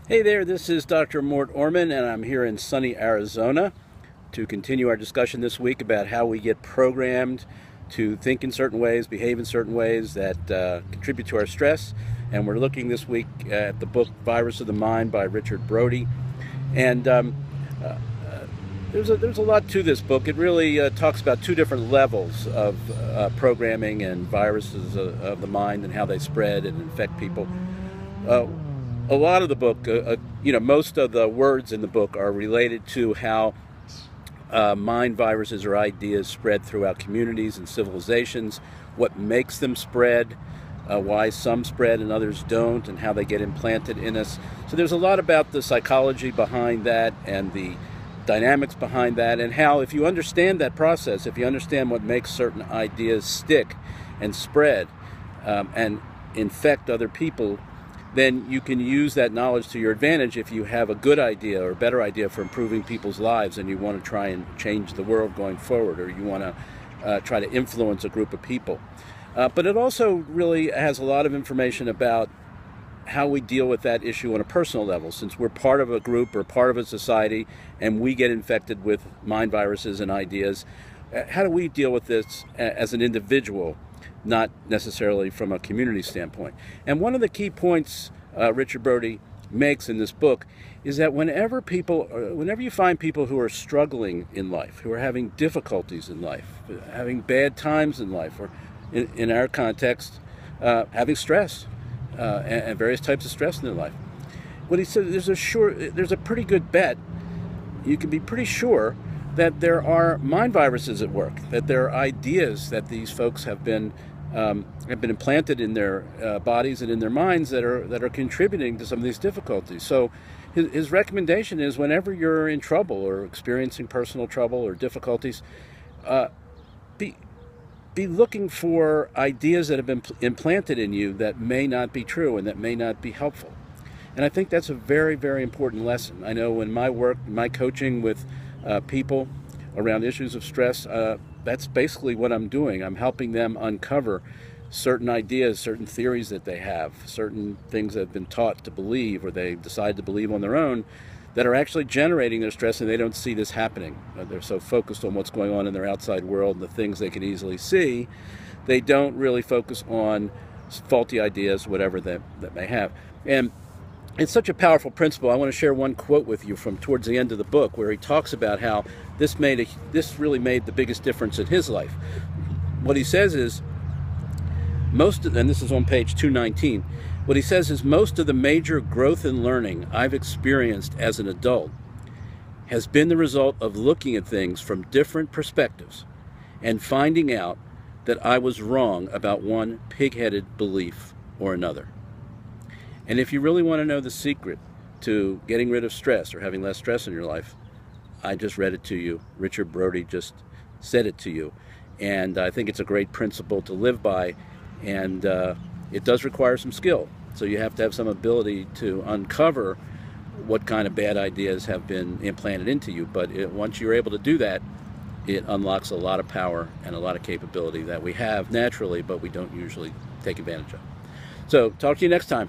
Hey there, this is Dr. Mort Orman, and I'm here in sunny Arizona to continue our discussion this week about how we get programmed to think in certain ways, behave in certain ways that contribute to our stress. And we're looking this week at the book Virus of the Mind by Richard Brody. And uh, there's a lot to this book. It really talks about two different levels of programming and viruses of the mind and how they spread and infect people. Uh, a lot of the book, most of the words in the book are related to how mind viruses or ideas spread throughout communities and civilizations, what makes them spread, why some spread and others don't, and how they get implanted in us. So there's a lot about the psychology behind that and the dynamics behind that, and how if you understand that process, if you understand what makes certain ideas stick and spread and infect other people, then you can use that knowledge to your advantage if you have a good idea or a better idea for improving people's lives and you want to try and change the world going forward, or you want to try to influence a group of people. But it also really has a lot of information about how we deal with that issue on a personal level, since we're part of a group or part of a society and we get infected with mind viruses and ideas. How do we deal with this as an individual, not necessarily from a community standpoint? And one of the key points Richard Brody makes in this book is that whenever you find people who are struggling in life, who are having difficulties in life, having bad times in life, or in our context, having stress and various types of stress in their life, what he said, there's a pretty good bet. You can be pretty sure that there are mind viruses at work, that there are ideas that these folks have been implanted in their bodies and in their minds that are contributing to some of these difficulties. So his recommendation is, whenever you're in trouble or experiencing personal trouble or difficulties, be looking for ideas that have been implanted in you that may not be true and that may not be helpful. And I think that's a very, very important lesson. I know in my work, my coaching with people around issues of stress, that's basically what I'm doing. I'm helping them uncover certain ideas, certain theories that they have, certain things that have been taught to believe or they decide to believe on their own, that are actually generating their stress, and they don't see this happening. They're so focused on what's going on in their outside world and the things they can easily see, they don't really focus on faulty ideas, whatever that may have. And it's such a powerful principle. I want to share one quote with you from towards the end of the book, where he talks about how this really made the biggest difference in his life. What he says is, and this is on page 219, what he says is, most of the major growth and learning I've experienced as an adult has been the result of looking at things from different perspectives and finding out that I was wrong about one pig-headed belief or another. And if you really want to know the secret to getting rid of stress or having less stress in your life, I just read it to you. Richard Brody just said it to you. And I think it's a great principle to live by. And it does require some skill. So you have to have some ability to uncover what kind of bad ideas have been implanted into you. But once you're able to do that, it unlocks a lot of power and a lot of capability that we have naturally, but we don't usually take advantage of. So talk to you next time.